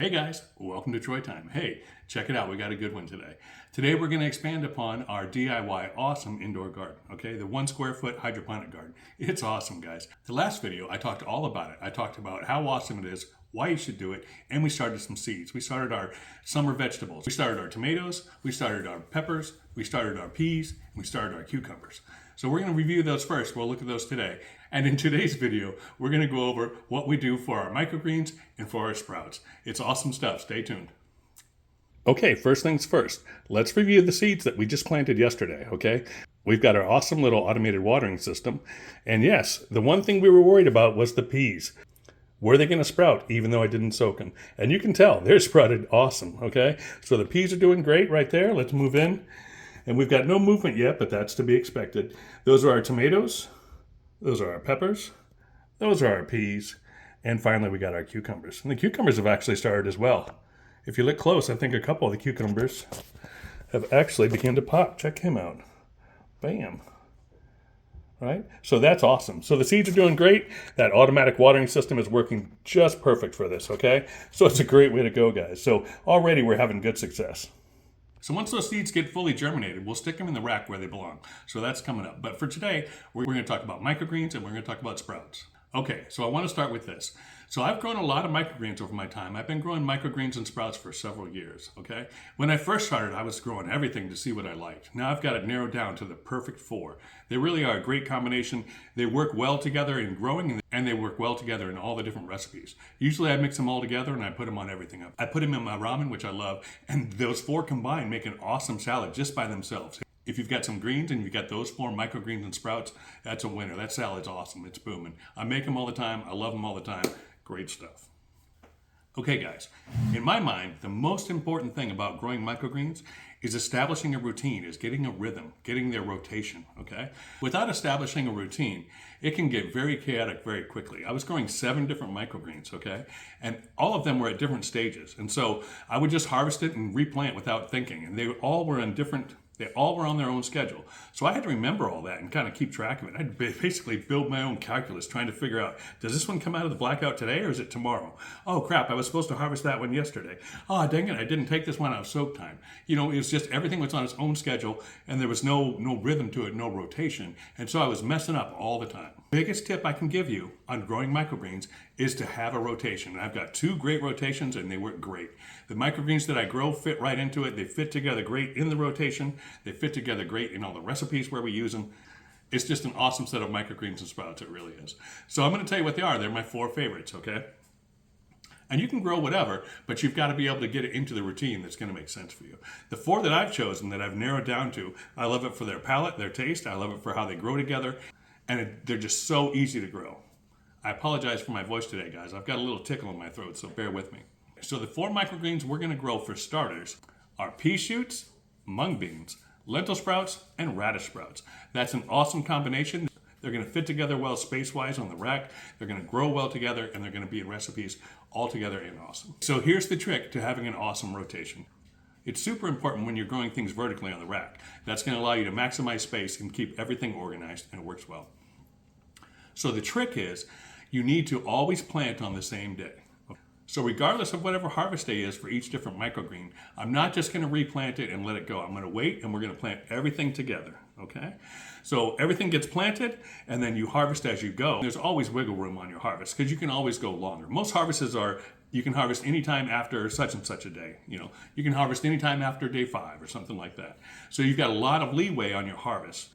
Hey guys, welcome to Troy Time. Hey, check it out, we got a good one today. Today we're going to expand upon our DIY awesome indoor garden, okay? The 1 square foot hydroponic garden. It's awesome, guys. The last video, I talked all about it. I talked about how awesome it is, why you should do it, and we started some seeds. We started our summer vegetables. We started our tomatoes, we started our peppers, we started our peas, and we started our cucumbers. So we're going to review those first. We'll look at those today. And in today's video, we're going to go over what we do for our microgreens and for our sprouts. It's awesome stuff. Stay tuned. Okay, first things first. Let's review the seeds that we just planted yesterday, okay? We've got our awesome little automated watering system. And yes, the one thing we were worried about was the peas. Were they going to sprout even though I didn't soak them? And you can tell they're sprouted awesome, okay? So the peas are doing great right there. Let's move in. And we've got no movement yet, but that's to be expected. Those are our tomatoes. Those are our peppers. Those are our peas. And finally, we got our cucumbers. And the cucumbers have actually started as well. If you look close, I think a couple of the cucumbers have actually begun to pop. Check him out. Bam. Right? So that's awesome. So the seeds are doing great. That automatic watering system is working just perfect for this, okay? So it's a great way to go, guys. So already we're having good success. So once those seeds get fully germinated, we'll stick them in the rack where they belong. So that's coming up. But for today, we're going to talk about microgreens and we're going to talk about sprouts. Okay, so I want to start with this. So I've grown a lot of microgreens over my time. I've been growing microgreens and sprouts for several years, okay? When I first started, I was growing everything to see what I liked. Now I've got it narrowed down to the perfect 4. They really are a great combination. They work well together in growing and they work well together in all the different recipes. Usually I mix them all together and I put them on everything. I put them in my ramen, which I love, and those 4 combined make an awesome salad just by themselves. If you've got some greens and you've got those 4 microgreens and sprouts, that's a winner. That salad's awesome. It's booming. I make them all the time. I love them all the time. Great stuff. Okay, guys. In my mind, the most important thing about growing microgreens is establishing a routine, is getting a rhythm, getting their rotation, okay? Without establishing a routine, it can get very chaotic very quickly. I was growing 7 different microgreens, okay? And all of them were at different stages. And so I would just harvest it and replant without thinking. And they all were on their own schedule. So I had to remember all that and kind of keep track of it. I had to basically build my own calculus trying to figure out, does this one come out of the blackout today or is it tomorrow? Oh crap, I was supposed to harvest that one yesterday. Oh dang it, I didn't take this one out of soak time. You know, it was just everything was on its own schedule and there was no rhythm to it, no rotation. And so I was messing up all the time. Biggest tip I can give you on growing microgreens is to have a rotation. And I've got 2 great rotations and they work great. The microgreens that I grow fit right into it. They fit together great in the rotation. They fit together great in all the recipes where we use them. It's just an awesome set of microgreens and sprouts, it really is. So I'm going to tell you what they are. They're my 4 favorites, okay? And you can grow whatever, but you've got to be able to get it into the routine that's going to make sense for you. The 4 that I've chosen, that I've narrowed down to, I love it for their palate, their taste. I love it for how they grow together. And they're just so easy to grow. I apologize for my voice today, guys. I've got a little tickle in my throat, so bear with me. So the 4 microgreens we're going to grow for starters are pea shoots, mung beans, lentil sprouts, and radish sprouts. That's an awesome combination. They're going to fit together well space-wise on the rack. They're going to grow well together, and they're going to be in recipes all together and awesome. So here's the trick to having an awesome rotation. It's super important when you're growing things vertically on the rack. That's going to allow you to maximize space and keep everything organized, and it works well. So the trick is you need to always plant on the same day. So regardless of whatever harvest day is for each different microgreen, I'm not just going to replant it and let it go. I'm going to wait and we're going to plant everything together, okay? So everything gets planted and then you harvest as you go. There's always wiggle room on your harvest because you can always go longer. Most harvests are, you can harvest anytime after such and such a day. You know, you can harvest anytime after day 5 or something like that. So you've got a lot of leeway on your harvest.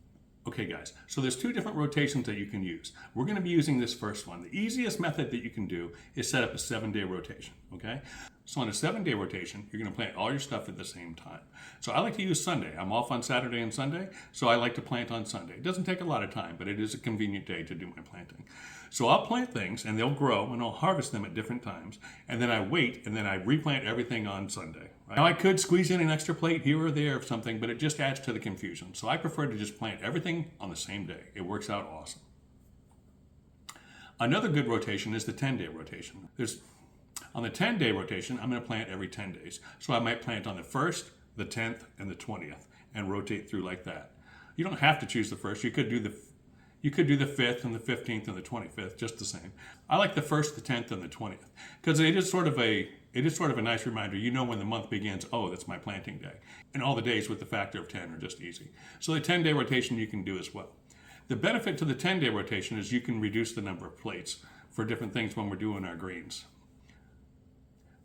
Okay guys, so there's 2 different rotations that you can use. We're going to be using this first one. The easiest method that you can do is set up a 7-day rotation, okay? So on a 7-day rotation, you're going to plant all your stuff at the same time. So I like to use Sunday. I'm off on Saturday and Sunday, so I like to plant on Sunday. It doesn't take a lot of time, but it is a convenient day to do my planting. So I'll plant things and they'll grow and I'll harvest them at different times. And then I wait and then I replant everything on Sunday. Right? Now I could squeeze in an extra plate here or there of something, but it just adds to the confusion. So I prefer to just plant everything on the same day. It works out awesome. Another good rotation is the 10-day rotation. On the 10-day rotation, I'm going to plant every 10 days. So I might plant on the 1st, the 10th, and the 20th and rotate through like that. You don't have to choose the 1st. You could do You could do the 5th and the 15th and the 25th, just the same. I like the 1st, the 10th, and the 20th because it is sort of a nice reminder. You know when the month begins, oh, that's my planting day. And all the days with the factor of 10 are just easy. So the 10-day rotation you can do as well. The benefit to the 10-day rotation is you can reduce the number of plates for different things when we're doing our greens.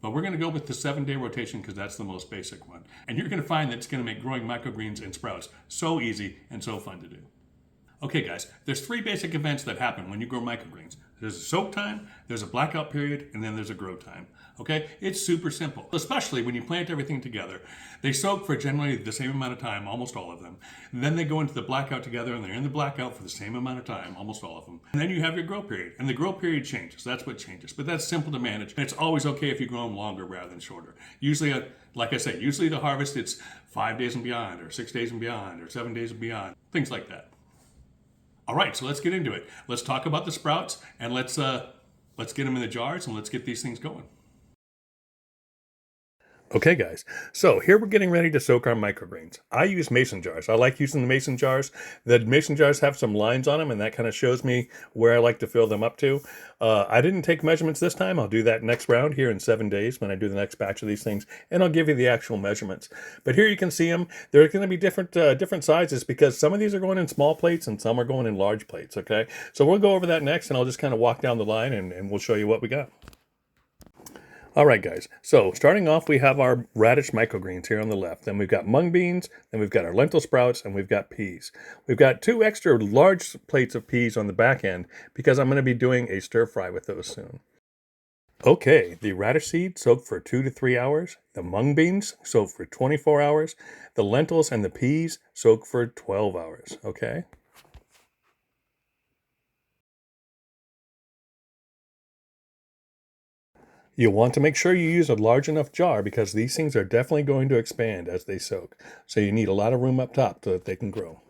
But we're going to go with the 7-day rotation because that's the most basic one. And you're going to find that it's going to make growing microgreens and sprouts so easy and so fun to do. Okay guys, there's 3 basic events that happen when you grow microgreens. There's a soak time, there's a blackout period, and then there's a grow time. Okay, it's super simple, especially when you plant everything together. They soak for generally the same amount of time, almost all of them. And then they go into the blackout together, and they're in the blackout for the same amount of time, almost all of them. And then you have your grow period, and the grow period changes. That's what changes, but that's simple to manage. And it's always okay if you grow them longer rather than shorter. Usually, like I said, usually the harvest, it's 5 days and beyond, or 6 days and beyond, or 7 days and beyond, things like that. All right, so let's get into it. Let's talk about the sprouts, and let's get them in the jars, and let's get these things going. Okay guys, so here we're getting ready to soak our microgreens. I use mason jars. I like using the mason jars. The mason jars have some lines on them, and that kind of shows me where I like to fill them up to. I didn't take measurements this time. I'll do that next round here in 7 days when I do the next batch of these things, and I'll give you the actual measurements. But here you can see them. They're going to be different sizes because some of these are going in small plates and some are going in large plates, okay? So we'll go over that next, and I'll just kind of walk down the line, and we'll show you what we got. All right, guys, so starting off, we have our radish microgreens here on the left. Then we've got mung beans, then we've got our lentil sprouts, and we've got peas. We've got 2 extra large plates of peas on the back end because I'm going to be doing a stir fry with those soon. Okay, the radish seed soaked for 2 to 3 hours. The mung beans soaked for 24 hours. The lentils and the peas soaked for 12 hours, okay? You'll want to make sure you use a large enough jar because these things are definitely going to expand as they soak. So you need a lot of room up top so that they can grow.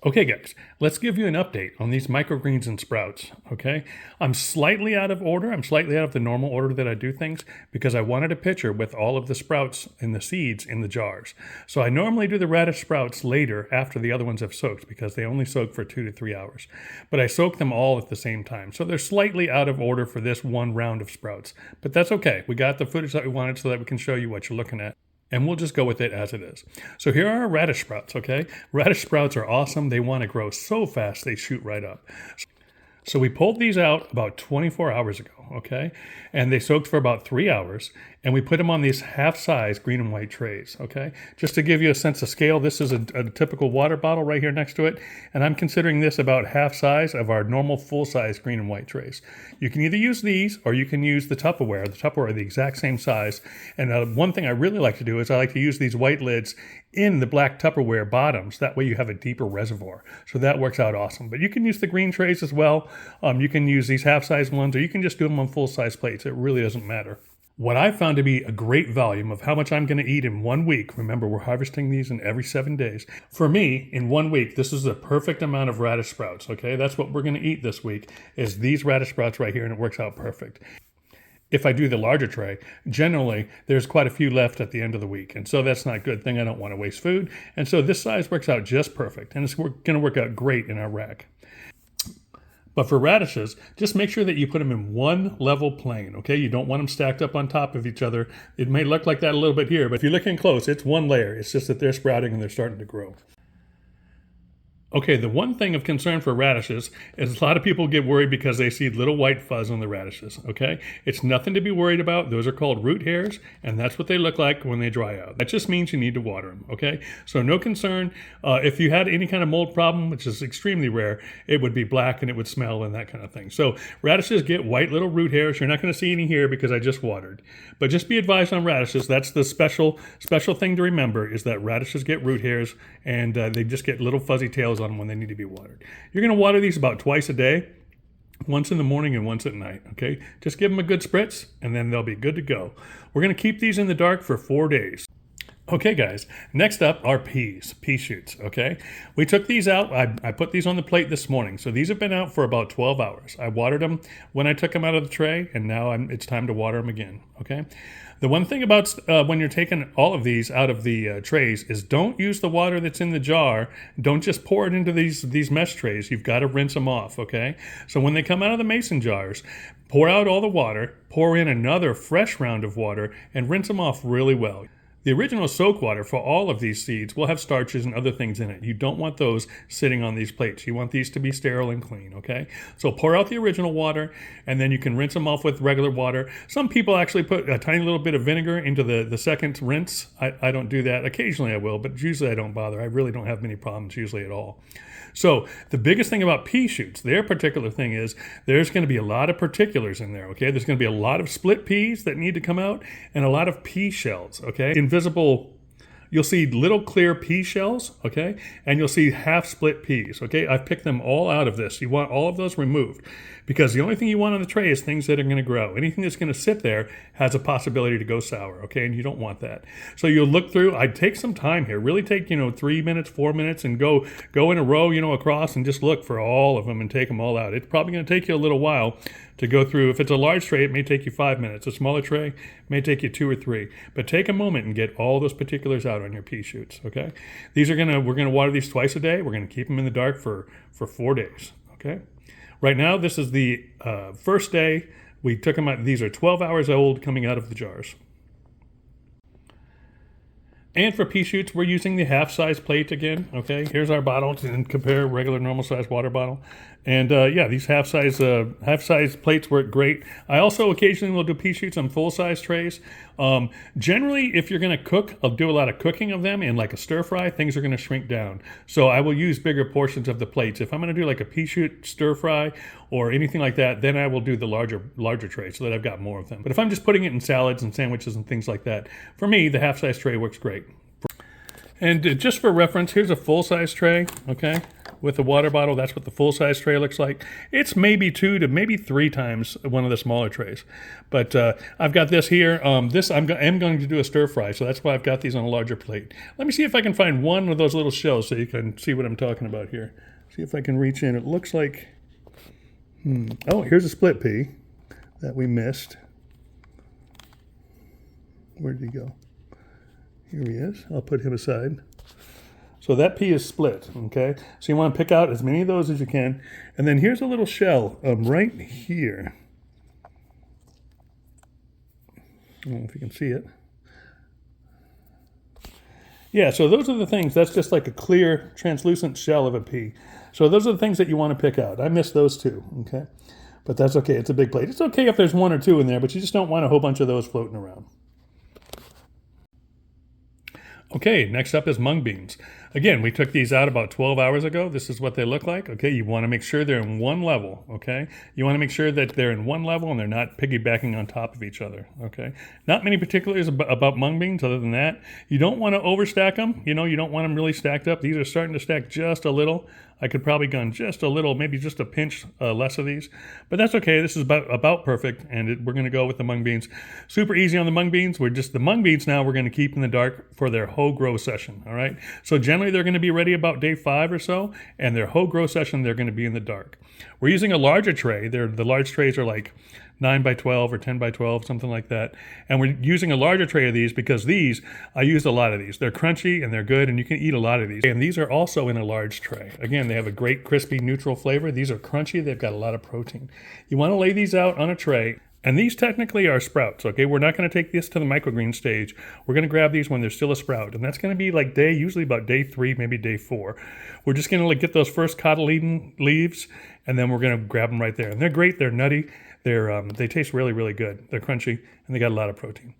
Okay guys, let's give you an update on these microgreens and sprouts, okay? I'm slightly out of order. I'm slightly out of the normal order that I do things because I wanted a picture with all of the sprouts and the seeds in the jars. So I normally do the radish sprouts later after the other ones have soaked because they only soak for 2 to 3 hours. But I soak them all at the same time. So they're slightly out of order for this one round of sprouts. But that's okay. We got the footage that we wanted so that we can show you what you're looking at. And we'll just go with it as it is. So here are our radish sprouts, okay? Radish sprouts are awesome. They want to grow so fast, they shoot right up. So we pulled these out about 24 hours ago, okay? And they soaked for about 3 hours. And we put them on these half-size green and white trays, okay? Just to give you a sense of scale, this is a typical water bottle right here next to it. And I'm considering this about half size of our normal full-size green and white trays. You can either use these or you can use the Tupperware. The Tupperware are the exact same size. And one thing I really like to do is I like to use these white lids in the black Tupperware bottoms. That way you have a deeper reservoir. So that works out awesome. But you can use the green trays as well. You can use these half-size ones, or you can just do them on full-size plates. It really doesn't matter. What I found to be a great volume of how much I'm going to eat in 1 week, remember we're harvesting these in every 7 days. For me, in 1 week, this is the perfect amount of radish sprouts, okay? That's what we're going to eat this week, is these radish sprouts right here, and it works out perfect. If I do the larger tray, generally there's quite a few left at the end of the week. And so that's not a good thing. I don't want to waste food. And so this size works out just perfect. And it's going to work out great in our rack. But for radishes, just make sure that you put them in one level plane, okay? You don't want them stacked up on top of each other. It may look like that a little bit here, but if you're looking close, it's one layer. It's just that they're sprouting and they're starting to grow. Okay, the one thing of concern for radishes is a lot of people get worried because they see little white fuzz on the radishes, okay? It's nothing to be worried about. Those are called root hairs, and that's what they look like when they dry out. That just means you need to water them, okay? So no concern. If you had any kind of mold problem, which is extremely rare, it would be black and it would smell and that kind of thing. So radishes get white little root hairs. You're not going to see any here because I just watered. But just be advised on radishes. That's the special thing to remember is that radishes get root hairs and they just get little fuzzy tails on them when they need to be watered. You're going to water these about twice a day, once in the morning and once at night, okay? Just give them a good spritz and then they'll be good to go. We're going to keep these in the dark for 4 days. Okay, guys, next up are peas, pea shoots, okay? We took these out. I put these on the plate this morning. So these have been out for about 12 hours. I watered them when I took them out of the tray, and now it's time to water them again, okay? The one thing about when you're taking all of these out of the trays is don't use the water that's in the jar. Don't just pour it into these mesh trays. You've got to rinse them off, okay? So when they come out of the mason jars, pour out all the water, pour in another fresh round of water, and rinse them off really well. The original soak water for all of these seeds will have starches and other things in it. You don't want those sitting on these plates. You want these to be sterile and clean, okay? So pour out the original water, and then you can rinse them off with regular water. Some people actually put a tiny little bit of vinegar into the second rinse. I don't do that. Occasionally I will, but usually I don't bother. I really don't have many problems usually at all. So the biggest thing about pea shoots, their particular thing is there's going to be a lot of particulars in there, okay? There's going to be a lot of split peas that need to come out and a lot of pea shells, okay? Invisible, you'll see little clear pea shells, okay? And you'll see half split peas, okay? I've picked them all out of this. You want all of those removed because the only thing you want on the tray is things that are going to grow. Anything that's going to sit there has a possibility to go sour, okay? And you don't want that. So you'll look through. I'd take some time here. Really take, 3 minutes, 4 minutes, and go in a row, across and just look for all of them and take them all out. It's probably going to take you a little while to go through. If it's a large tray, it may take you 5 minutes. A smaller tray it may take you 2 or 3. But take a moment and get all those particulars out on your pea shoots, okay? We're gonna water these twice a day. We're gonna keep them in the dark for 4 days, okay? Right now, this is the first day. We took them out. These are 12 hours old coming out of the jars. And for pea shoots, we're using the half-size plate again, okay? Here's our bottle to compare regular normal-size water bottle. And yeah, these half-size plates work great. I also occasionally will do pea shoots on full-size trays. Generally, if you're going to cook, I'll do a lot of cooking of them in like a stir-fry. Things are going to shrink down. So I will use bigger portions of the plates. If I'm going to do like a pea shoot stir-fry or anything like that, then I will do the larger tray so that I've got more of them. But if I'm just putting it in salads and sandwiches and things like that, for me, the half-size tray works great. And just for reference, here's a full-size tray, okay, with a water bottle. That's what the full-size tray looks like. It's maybe 2 to maybe 3 times one of the smaller trays. But I've got this here. This I am going to do a stir-fry, so that's why I've got these on a larger plate. Let me see if I can find one of those little shells so you can see what I'm talking about here. See if I can reach in. It looks like, oh, here's a split pea that we missed. Where did he go? Here he is. I'll put him aside. So that pea is split, okay? So you want to pick out as many of those as you can. And then here's a little shell right here. I don't know if you can see it. Yeah, so those are the things. That's just like a clear, translucent shell of a pea. So those are the things that you want to pick out. I missed those too, okay? But that's okay. It's a big plate. It's okay if there's 1 or 2 in there, but you just don't want a whole bunch of those floating around. Okay, next up is mung beans. Again, we took these out about 12 hours ago. This is what they look like. Okay, you want to make sure they're in one level, okay? You want to make sure that they're in one level and they're not piggybacking on top of each other, okay? Not many particulars about mung beans other than that. You don't want to overstack them. You don't want them really stacked up. These are starting to stack just a little. I could probably gone just a little, maybe just a pinch less of these. But that's okay. This is about perfect, and we're going to go with the mung beans. Super easy on the mung beans. The mung beans now we're going to keep in the dark for their hoe grow session, all right? So generally they're going to be ready about day 5 or so, and their hoe grow session, they're going to be in the dark. We're using a larger tray. The large trays are like 9 by 12 or 10 by 12, something like that. And we're using a larger tray of these because I used a lot of these. They're crunchy and they're good and you can eat a lot of these. And these are also in a large tray. Again, they have a great crispy neutral flavor. These are crunchy. They've got a lot of protein. You want to lay these out on a tray. And these technically are sprouts, okay? We're not going to take this to the microgreen stage. We're going to grab these when they're still a sprout. And that's going to be like usually about day 3, maybe day 4. We're just going to get those first cotyledon leaves, and then we're going to grab them right there. And they're great. They're nutty. They taste really, really good. They're crunchy, and they got a lot of protein.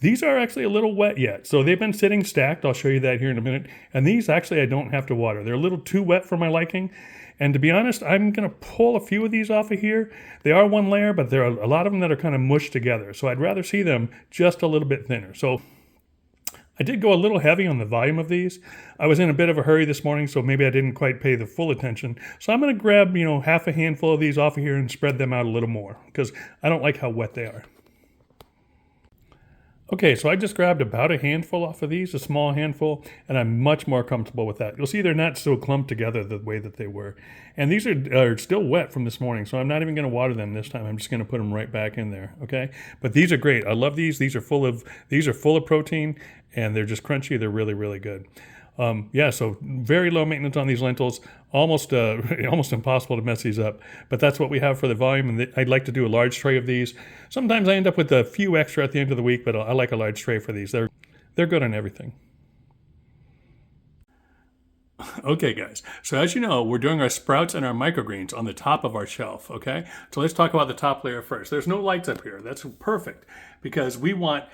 These are actually a little wet yet. So they've been sitting stacked. I'll show you that here in a minute. And these actually I don't have to water. They're a little too wet for my liking. And to be honest, I'm going to pull a few of these off of here. They are one layer, but there are a lot of them that are kind of mushed together. So I'd rather see them just a little bit thinner. So I did go a little heavy on the volume of these. I was in a bit of a hurry this morning, so maybe I didn't quite pay the full attention. So I'm going to grab, half a handful of these off of here and spread them out a little more because I don't like how wet they are. Okay, so I just grabbed about a handful off of these, a small handful, and I'm much more comfortable with that. You'll see they're not so clumped together the way that they were. And these are still wet from this morning, so I'm not even going to water them this time. I'm just going to put them right back in there, okay? But these are great. I love these. These are full of protein, and they're just crunchy. They're really, really good. Yeah, so very low maintenance on these lentils. Almost almost impossible to mess these up. But that's what we have for the volume, and I'd like to do a large tray of these. Sometimes I end up with a few extra at the end of the week, but I like a large tray for these. They're good on everything. Okay, guys. So as you know, we're doing our sprouts and our microgreens on the top of our shelf, okay? So let's talk about the top layer first. There's no lights up here. That's perfect because we want,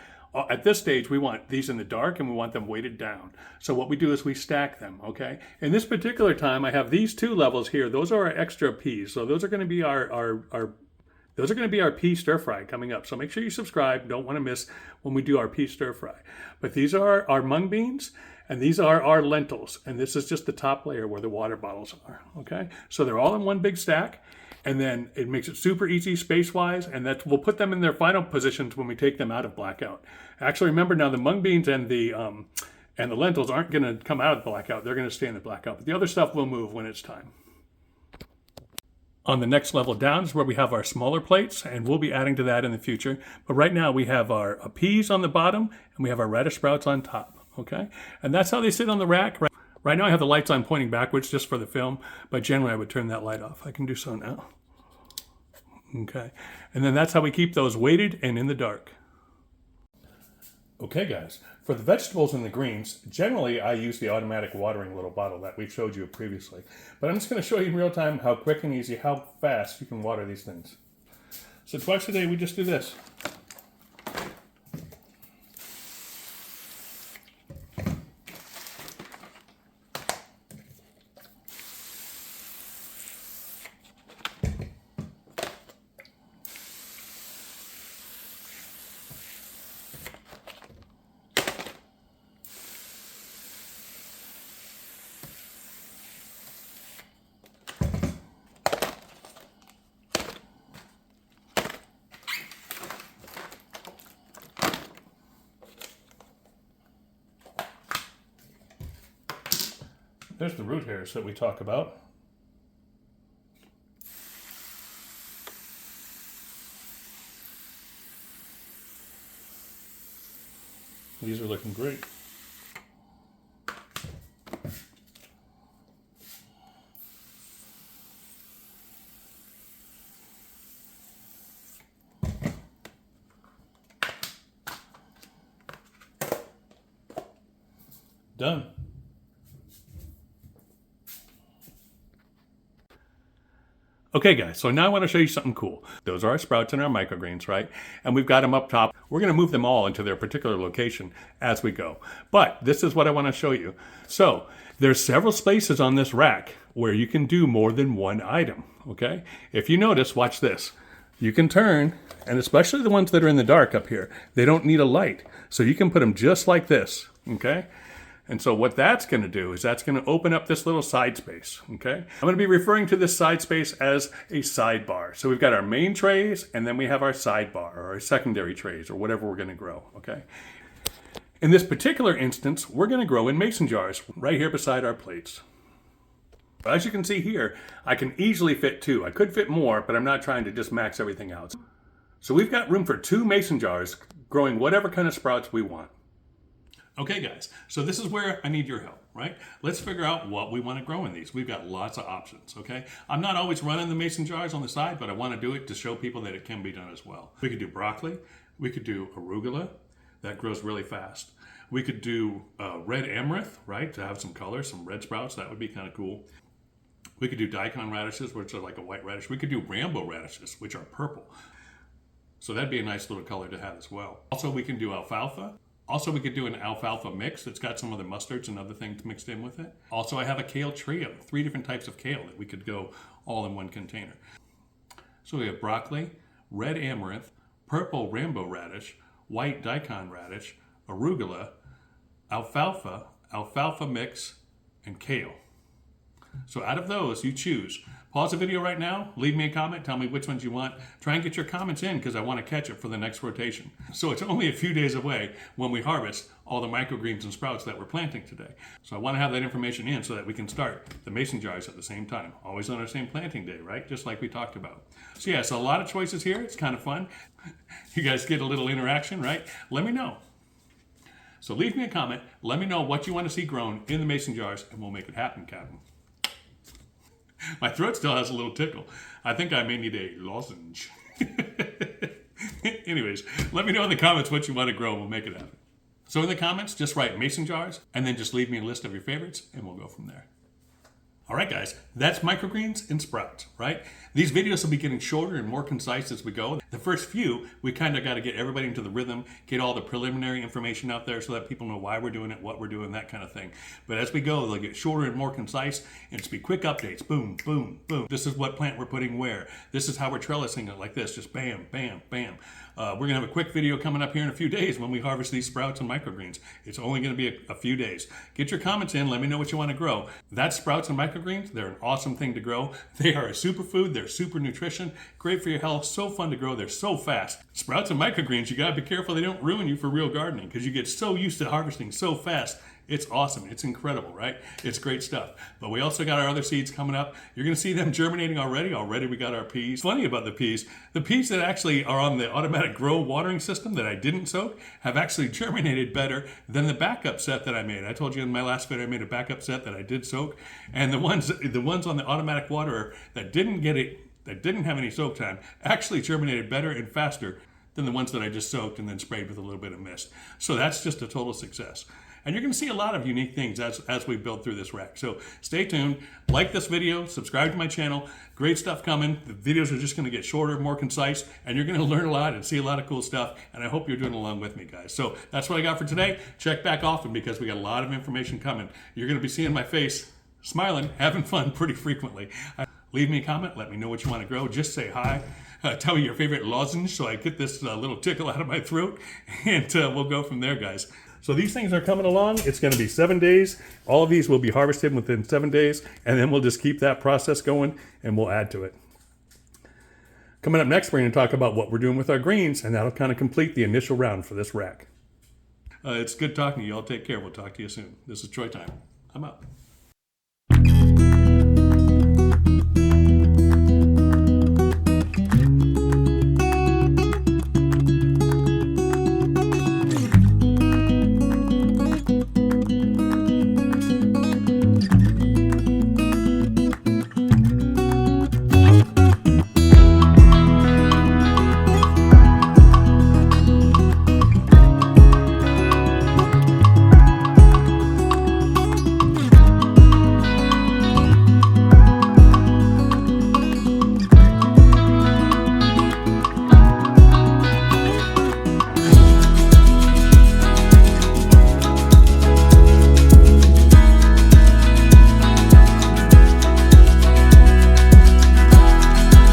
at this stage, we want these in the dark and we want them weighted down. So what we do is we stack them, okay? In this particular time, I have these two levels here. Those are our extra peas. So those are going to be our pea stir fry coming up. So make sure you subscribe. Don't want to miss when we do our pea stir fry. But these are our mung beans. And these are our lentils, and this is just the top layer where the water bottles are, okay? So they're all in one big stack, and then it makes it super easy space-wise, and we'll put them in their final positions when we take them out of blackout. Actually, remember now the mung beans and the lentils aren't gonna come out of the blackout, they're gonna stay in the blackout, but the other stuff will move when it's time. On the next level down is where we have our smaller plates, and we'll be adding to that in the future. But right now we have our peas on the bottom, and we have our radish sprouts on top. Okay, and that's how they sit on the rack. Right now I have the lights on pointing backwards just for the film, but generally I would turn that light off. I can do so now. Okay, and then that's how we keep those weighted and in the dark. Okay guys, for the vegetables and the greens, generally I use the automatic watering little bottle that we showed you previously. But I'm just going to show you in real time how quick and easy, how fast you can water these things. So twice a day we just do this. There's the root hairs that we talk about. These are looking great. Done. Okay guys, so now I want to show you something cool. Those are our sprouts and our microgreens, right? And we've got them up top. We're going to move them all into their particular location as we go. But this is what I want to show you. So there's several spaces on this rack where you can do more than one item, okay? If you notice, watch this. You can turn, and especially the ones that are in the dark up here, they don't need a light. So you can put them just like this, okay? And so what that's going to do is that's going to open up this little side space, okay? I'm going to be referring to this side space as a sidebar. So we've got our main trays, and then we have our sidebar, or our secondary trays, or whatever we're going to grow, okay? In this particular instance, we're going to grow in mason jars right here beside our plates. As you can see here, I can easily fit two. I could fit more, but I'm not trying to just max everything out. So we've got room for 2 mason jars growing whatever kind of sprouts we want. Okay guys, so this is where I need your help, right? Let's figure out what we want to grow in these. We've got lots of options, okay? I'm not always running the mason jars on the side, but I want to do it to show people that it can be done as well. We could do broccoli, we could do arugula, that grows really fast. We could do red amaranth, right? To have some color, some red sprouts, that would be kind of cool. We could do daikon radishes, which are like a white radish. We could do rainbow radishes, which are purple. So that'd be a nice little color to have as well. Also, we can do alfalfa. Also, we could do an alfalfa mix that's got some of the mustards and other things mixed in with it. Also, I have a kale trio, 3 different types of kale that we could go all in one container. So we have broccoli, red amaranth, purple rainbow radish, white daikon radish, arugula, alfalfa, alfalfa mix, and kale. So out of those, you choose Pause the video right now, leave me a comment, tell me which ones you want. Try and get your comments in because I want to catch it for the next rotation. So it's only a few days away when we harvest all the microgreens and sprouts that we're planting today. So I want to have that information in so that we can start the mason jars at the same time. Always on our same planting day, right? Just like we talked about. So yeah, so a lot of choices here. It's kind of fun. You guys get a little interaction, right? Let me know. So leave me a comment. Let me know what you want to see grown in the mason jars and we'll make it happen, Captain. My throat still has a little tickle. I think I may need a lozenge. Anyways, let me know in the comments what you want to grow and we'll make it happen. So in the comments, just write mason jars and then just leave me a list of your favorites and we'll go from there. All right, guys, that's microgreens and sprouts, right? These videos will be getting shorter and more concise as we go. The first few, we kind of got to get everybody into the rhythm, get all the preliminary information out there so that people know why we're doing it, what we're doing, that kind of thing. But as we go, they'll get shorter and more concise, and it's be quick updates. Boom, boom, boom. This is what plant we're putting where. This is how we're trellising it like this, just bam, bam, bam. We're going to have a quick video coming up here in a few days when we harvest these sprouts and microgreens. It's only going to be a few days. Get your comments in. Let me know what you want to grow. That's sprouts and microgreens. They're an awesome thing to grow. They are a superfood. They're super nutrition. Great for your health. So fun to grow. They're so fast. Sprouts and microgreens, you got to be careful they don't ruin you for real gardening because you get so used to harvesting so fast. It's awesome. It's incredible, right? It's great stuff. But we also got our other seeds coming up. You're going to see them germinating already. Already we got our peas. Funny about the peas that actually are on the automatic grow watering system that I didn't soak have actually germinated better than the backup set that I made. I told you in my last video I made a backup set that I did soak. And the ones on the automatic waterer that didn't have any soak time actually germinated better and faster than the ones that I just soaked and then sprayed with a little bit of mist. So that's just a total success. And you're going to see a lot of unique things as we build through this rack. So stay tuned, like this video, subscribe to my channel. Great stuff coming. The videos are just going to get shorter, more concise, and you're going to learn a lot and see a lot of cool stuff. And I hope you're doing along with me, guys. So that's what I got for today. Check back often because we got a lot of information coming. You're going to be seeing my face smiling, having fun pretty frequently. Leave me a comment. Let me know what you want to grow. Just say hi. Tell me your favorite lozenge so I get this little tickle out of my throat. And we'll go from there, guys. So these things are coming along. It's going to be 7 days. All of these will be harvested within 7 days, and then we'll just keep that process going, and we'll add to it. Coming up next, we're going to talk about what we're doing with our greens, and that'll kind of complete the initial round for this rack. It's good talking to you. All take care. We'll talk to you soon. This is Troy Time. I'm out.